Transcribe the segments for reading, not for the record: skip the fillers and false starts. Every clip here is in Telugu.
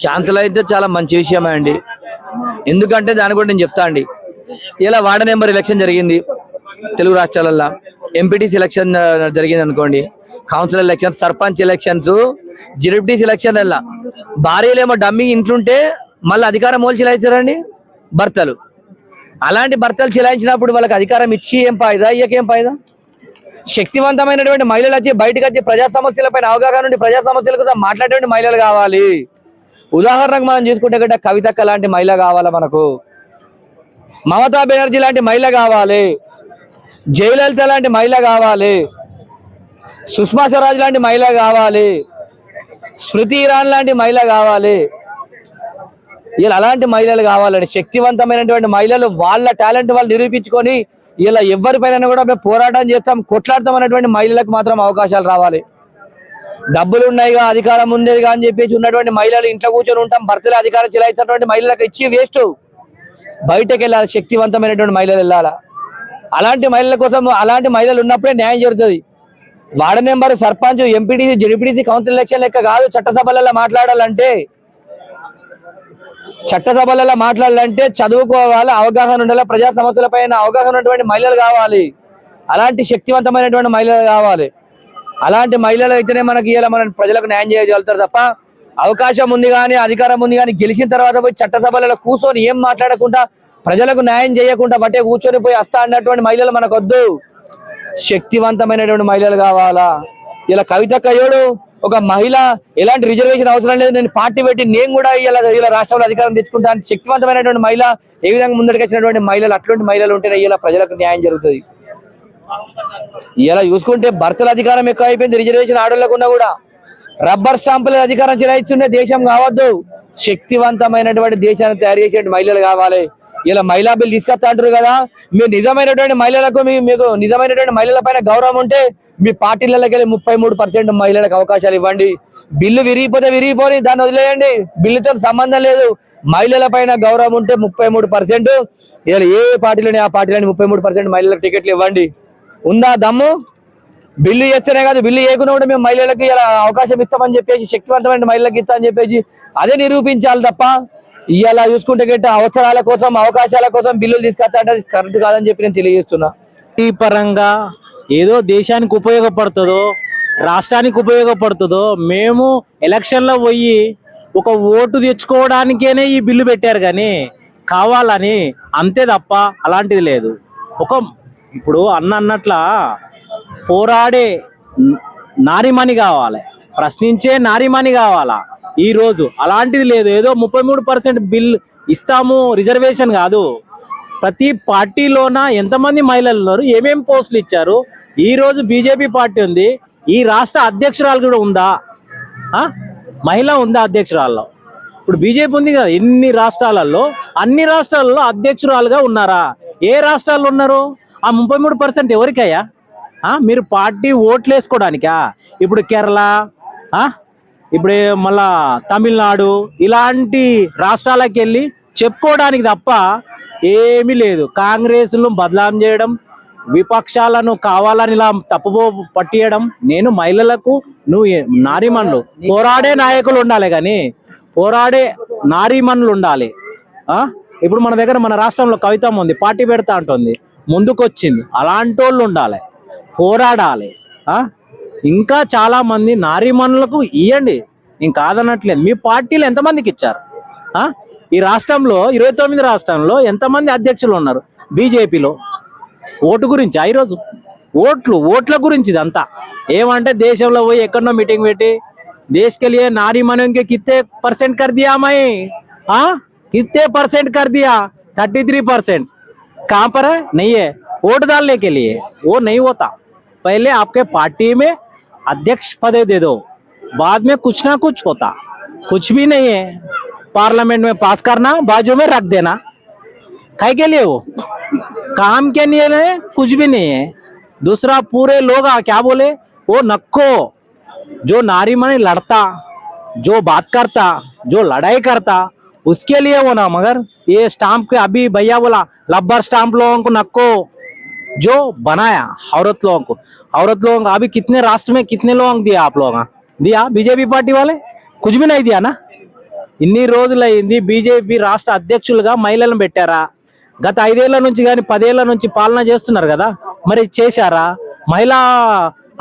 క్యాన్సిల్ అయితే చాలా మంచి విషయమే అండి. ఎందుకంటే దాని కూడా నేను చెప్తా అండి. ఇలా వార్డు నెంబర్ ఎలక్షన్ జరిగింది తెలుగు రాష్ట్రాలలో, ఎంపీటీసీ ఎలక్షన్ జరిగింది అనుకోండి, councillor election, sarpanch elections, ZPTC election అలా భార్యలేమో డమ్మి ఇంట్లుంటే మళ్ళీ అధికారం మోలు చిలాయించారండి భర్తలు. అలాంటి భర్తలు చిలాయించినప్పుడు వాళ్ళకి అధికారం ఇచ్చి ఏం ఫాయిదా, ఇయ్యకేం ఫాయిదా? శక్తివంతమైనటువంటి మహిళలు వచ్చి బయటకు వచ్చి ప్రజా సమస్యలపైన అవగాహన నుండి ప్రజా సమస్యల కోసం మాట్లాడేటువంటి మహిళలు కావాలి. ఉదాహరణకు మనం చూసుకుంటే గట్ట కవితక్క లాంటి మహిళ కావాలా మనకు, మమతా బెనర్జీ లాంటి మహిళ కావాలి, జయలలిత లాంటి మహిళ కావాలి, సుష్మా స్వరాజ్ లాంటి మహిళ కావాలి, స్మృతి ఇరాన్ లాంటి మహిళ కావాలి. ఇలా అలాంటి మహిళలు కావాలండి, శక్తివంతమైనటువంటి మహిళలు. వాళ్ళ టాలెంట్ వాళ్ళు నిరూపించుకొని ఇలా ఎవరిపైన కూడా మేము పోరాటం చేస్తాం, కొట్లాడతాం అనేటువంటి మహిళలకు మాత్రం అవకాశాలు రావాలి. డబ్బులు ఉన్నాయిగా, అధికారం ఉండేదిగా అని చెప్పేసి ఉన్నటువంటి మహిళలు ఇంట్లో కూర్చొని ఉంటాం, భర్తలు అధికారం చెలాయించినటువంటి మహిళలకు ఇచ్చి వేస్ట్. బయటకు వెళ్ళాలి, శక్తివంతమైనటువంటి మహిళలు వెళ్ళాలా. అలాంటి మహిళల కోసం అలాంటి మహిళలు ఉన్నప్పుడే న్యాయం జరుగుతుంది. Ward number, sarpanch, MPTC, ZPTC council election లెక్క కాదు. చట్టసభలలో మాట్లాడాలంటే చదువుకోవాలి, అవగాహన ఉండాలి, ప్రజా సమస్యల పైన అవగాహన ఉన్నటువంటి మహిళలు కావాలి. అలాంటి శక్తివంతమైనటువంటి మహిళలు కావాలి. అలాంటి మహిళలు అయితేనే మనకి ఇలా మన ప్రజలకు న్యాయం చేయగలుగుతారు తప్ప, అవకాశం ఉంది కానీ అధికారం ఉంది కానీ గెలిచిన తర్వాత పోయి చట్టసభలలో కూర్చొని ఏం మాట్లాడకుండా ప్రజలకు న్యాయం చేయకుండా బట్టే కూర్చొని పోయి వస్తా అన్నటువంటి మహిళలు మనకు వద్దు. శక్తివంతమైనటువంటి మహిళలు కావాలా. ఇలా కవితక్క ఏడు ఒక మహిళ, ఎలాంటి రిజర్వేషన్ అవసరం లేదు, నేను పార్టీ పెట్టి నేను కూడా ఇలా రాష్ట్రంలో అధికారం తెచ్చుకుంటాను, శక్తివంతమైనటువంటి మహిళ, ఏ విధంగా ముందరికి వచ్చినటువంటి మహిళలు, అటువంటి మహిళలు ఉంటేనే ఇలా ప్రజలకు న్యాయం జరుగుతుంది. ఇలా చూసుకుంటే భర్తల అధికారం ఎక్కువ అయిపోయింది, రిజర్వేషన్ ఆడోళ్ళకున్నా కూడా రబ్బర్ స్టాంపుల అధికారం చెలాయిస్తుండే దేశం కావద్దు. శక్తివంతమైనటువంటి దేశాన్ని తయారు చేసే మహిళలు కావాలి. ఇలా మహిళా బిల్ తీసుకొస్తా అంటారు కదా, మీరు నిజమైనటువంటి మహిళలకు మీకు నిజమైనటువంటి మహిళల పైన గౌరవం ఉంటే మీ పార్టీలకి వెళ్ళి 33% మహిళలకు అవకాశాలు ఇవ్వండి. బిల్లు విరిగిపోతే విరిగిపోని, దాన్ని వదిలేయండి, బిల్లుతో సంబంధం లేదు. మహిళల పైన గౌరవం ఉంటే 33%, ఇలా ఏ పార్టీలోని ఆ పార్టీలోని 33% మహిళలకు టికెట్లు ఇవ్వండి. ఉందా దమ్ము? బిల్లు చేస్తేనే కాదు, బిల్లు చేయకుండా కూడా మేము మహిళలకు ఇలా అవకాశం ఇస్తామని చెప్పేసి, శక్తివంతమైన మహిళలకు ఇస్తామని చెప్పేసి అదే నిరూపించాలి తప్ప ఇలా చూసుకుంటే గట్ట అవసరాల కోసం, అవకాశాల కోసం బిల్లులు తీసుకొస్తా అంటే అది కరెక్ట్ కాదని చెప్పి నేను తెలియజేస్తున్నా. ఈ పరంగా ఏదో దేశానికి ఉపయోగపడుతుందో, రాష్ట్రానికి ఉపయోగపడుతుందో, మేము ఎలక్షన్లో పోయి ఒక ఓటు తెచ్చుకోవడానికేనే ఈ బిల్లు పెట్టారు కానీ కావాలని, అంతే తప్ప అలాంటిది లేదు. ఇప్పుడు అన్నట్ల పోరాడే నారిమణి కావాలి, ప్రశ్నించే నారిమణి కావాలా. ఈరోజు అలాంటిది లేదు. ఏదో 33% బిల్ ఇస్తాము, రిజర్వేషన్ కాదు. ప్రతి పార్టీలోన ఎంతమంది మహిళలు ఉన్నారు, ఏమేం పోస్టులు ఇచ్చారు. ఈరోజు బీజేపీ పార్టీ ఉంది, ఈ రాష్ట్ర అధ్యక్షురాలు కూడా ఉందా? మహిళ ఉందా అధ్యక్షురాల్లో? ఇప్పుడు బీజేపీ ఉంది కదా ఎన్ని రాష్ట్రాలలో, అన్ని రాష్ట్రాలలో అధ్యక్షురాలుగా ఉన్నారా? ఏ రాష్ట్రాల్లో ఉన్నారు? ఆ 33% ఎవరికయ్యా? మీరు పార్టీ ఓట్లు వేసుకోవడానికా? ఇప్పుడు కేరళ, ఇప్పుడు మళ్ళా తమిళనాడు ఇలాంటి రాష్ట్రాలకు వెళ్ళి చెప్పుకోవడానికి తప్ప ఏమీ లేదు. కాంగ్రెస్ను బదలాం చేయడం, విపక్షాలను కావాలని ఇలా తప్పుపో పట్టియడం. నేను మహిళలకు, నువ్వు నారీమణులు, పోరాడే నాయకులు ఉండాలి కానీ పోరాడే నారీమణులు ఉండాలి. ఇప్పుడు మన దగ్గర మన రాష్ట్రంలో కవితమ్మ ఉంది, పార్టీ పెడతా అంటుంది, ముందుకొచ్చింది. అలాంటి వాళ్ళు ఉండాలి, పోరాడాలి. ఇంకా చాలా మంది నారీమణులకు ఇవ్వండి, నేను కాదనట్లేదు. మీ పార్టీలు ఎంతమందికి ఇచ్చారు? ఈ రాష్ట్రంలో 29 రాష్ట్రంలో ఎంతమంది అధ్యక్షులు ఉన్నారు బీజేపీలో? ఓటు గురించి ఈరోజు ఓట్ల గురించి ఇదంతా. ఏమంటే దేశంలో పోయి ఎక్కడో మీటింగ్ పెట్టి देश के लिए नारी मनों के कितने परसेंट कर दिया मैं? कितने परसेंट कर दिया? 33%. कहाँ पर है? नहीं है. वोट डालने के लिए वो नहीं होता. पहले आपके पार्टी में अध्यक्ष पद दे दो, बाद में कुछ ना कुछ होता. कुछ भी नहीं है. पार्लियामेंट में पास करना, बाजू में रख देना. काय के लिए? वो काम के लिए नहीं, कुछ भी नहीं है. दूसरा पूरे लोग क्या बोले, वो नक्को जो नारी मनी लड़ता, जो बात करता, जो लड़ाई करता, उसके लिए वो ना. मगर ये स्टाम्प के अभी भैया बोला लब्बर स्टाम्प लोगों को नक्को जो बनाया औरत लोगों को अभी कितने राष्ट्र में कितने लोगों को दिया आप लोग? దియా బీజేపీ పార్టీ వాళ్ళే కుछ भी नहीं दिया ना. ఇన్ని రోజులైంది బీజేపీ రాష్ట్ర అధ్యక్షులుగా మహిళలను పెట్టారా? గత 5 ఏళ్ల నుంచి కానీ 10 ఏళ్ల నుంచి పాలన చేస్తున్నారు కదా, మరి చేశారా? మహిళా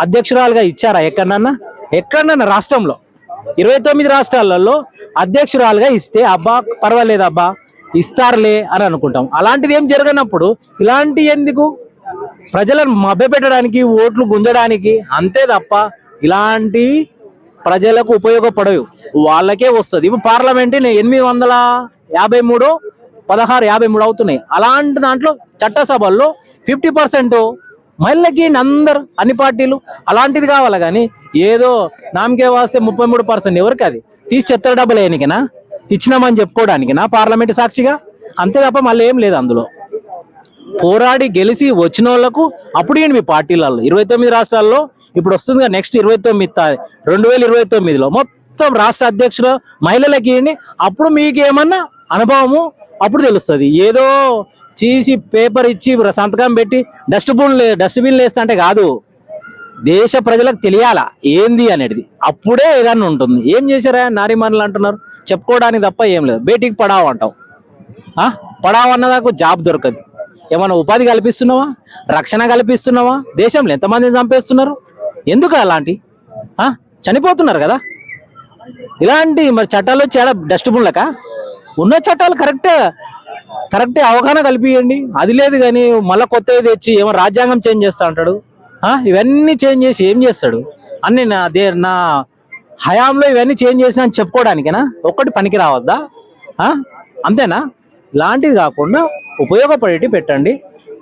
అధ్యక్షురాలుగా ఇచ్చారా ఎక్కడన్నా రాష్ట్రంలో? 29 రాష్ట్రాలలో అధ్యక్షురాలుగా ఇస్తే అబ్బా పర్వాలేదు అబ్బా ఇస్తారులే అని అనుకుంటాం. అలాంటిది ఏం జరగనప్పుడు ఇలాంటి ఎందుకు? ప్రజలను మభ్యపెట్టడానికి, ఓట్లు గుంజడానికి అంతే తప్ప ఇలాంటివి ప్రజలకు ఉపయోగపడవు. వాళ్ళకే వస్తుంది. ఇప్పుడు పార్లమెంట్ 853 16 53 అవుతున్నాయి. అలాంటి దాంట్లో చట్టసభల్లో 50% మహిళలకి అందరు అన్ని పార్టీలు అలాంటిది కావాలి. కానీ ఏదో నామకే వాస్తే 33% ఎవరికి అది తీసి చెత్త డబ్బులు వేయనికినా ఇచ్చినామని చెప్పుకోవడానికినా పార్లమెంట్ సాక్షిగా? అంతే తప్ప మళ్ళీ ఏం లేదు అందులో. పోరాడి గెలిచి వచ్చిన వాళ్ళకు అప్పుడు ఏంటి మీ పార్టీలలో 29 రాష్ట్రాల్లో ఇప్పుడు వస్తుంది నెక్స్ట్ 2029లో మొత్తం రాష్ట్ర అధ్యక్షులు మహిళలకి ఏంటి, అప్పుడు మీకేమన్నా అనుభవము అప్పుడు తెలుస్తుంది. ఏదో చీసి పేపర్ ఇచ్చి సంతకం పెట్టి డస్ట్బిన్ వేస్తంటే కాదు, దేశ ప్రజలకు తెలియాలా ఏంది అనేది. అప్పుడే ఏదన్నా ఉంటుంది. ఏం చేశారా నారీమణులు అంటున్నారు, చెప్పుకోవడానికి తప్ప ఏం లేదు. బేటీకి పడావు అంటావు, పడావు అన్నదాకు జాబ్ దొరకదు. ఏమన్నా ఉపాధి కల్పిస్తున్నావా? రక్షణ కల్పిస్తున్నావా? దేశంలో ఎంతమందిని చంపేస్తున్నారు? ఎందుకు అలాంటి చనిపోతున్నారు కదా. ఇలాంటి మరి చట్టాలు వచ్చి డస్ట్బిన్లక ఉన్న చట్టాలు కరెక్టే అవగాహన కల్పియండి. అది లేదు కానీ మళ్ళీ కొత్తది తెచ్చి ఏమో రాజ్యాంగం చేంజ్ చేస్తా అంటాడు. ఇవన్నీ చేంజ్ చేసి ఏం చేస్తాడు? అన్ని నా హయాంలో ఇవన్నీ చేంజ్ చేసినా అని చెప్పుకోవడానికేనా? ఒక్కటి పనికి రావద్దా? అంతేనా? ఇలాంటిది కాకుండా ఉపయోగపడేటి పెట్టండి.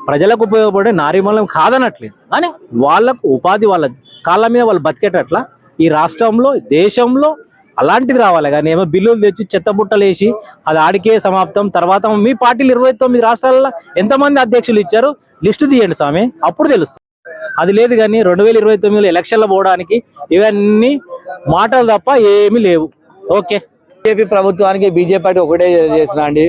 ప్రజలకు ఉపయోగపడే నారీమూలం కాదనట్లేదు, కానీ వాళ్ళకు ఉపాధి, వాళ్ళ కాళ్ళ మీద వాళ్ళు బతికేటట్ల ఈ రాష్ట్రంలో దేశంలో అలాంటిది రావాలి. కానీ ఏమో బిల్లులు తెచ్చి చెత్తబుట్టలు వేసి అది ఆడికే సమాప్తం. తర్వాత మీ పార్టీలు 29 రాష్ట్రాలలో ఎంతమంది అధ్యక్షులు ఇచ్చారు లిస్టు తీయండి స్వామి, అప్పుడు తెలుస్తుంది. అది లేదు. కానీ 2029లో ఎలక్షన్లు పోవడానికి ఇవన్నీ మాటలు తప్ప ఏమీ లేవు. ఓకే, బీజేపీ ప్రభుత్వానికి బీజేపీ పార్టీ ఒకటే చేసిన అండి.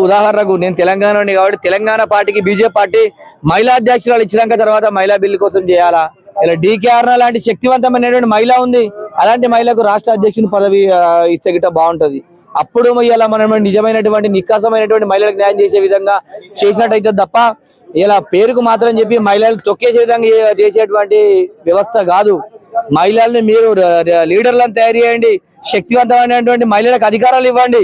ఉదాహరణకు నేను తెలంగాణని కాబట్టి తెలంగాణ పార్టీకి బీజేపీ పార్టీ మహిళా అధ్యక్షురాలు ఇచ్చినాక తర్వాత మహిళా బిల్లు కోసం చేయాలా? ఇలా డీకేఆర్ లాంటి శక్తివంతమైనటువంటి మహిళ ఉంది, అలాంటి మహిళకు రాష్ట్ర అధ్యక్షుని పదవి ఇస్తే గిట్ట బాగుంటది. అప్పుడు ఇలా మనం నిజమైనటువంటి నిక్కాసమైనటువంటి మహిళలకు న్యాయం చేసే విధంగా చేసినట్టయితే తప్ప ఇలా పేరుకు మాత్రం చెప్పి మహిళలు తొక్కేసే విధంగా చేసేటువంటి వ్యవస్థ కాదు. మహిళల్ని మీరు లీడర్లను తయారు చేయండి, శక్తివంతమైనటువంటి మహిళలకు అధికారాలు ఇవ్వండి.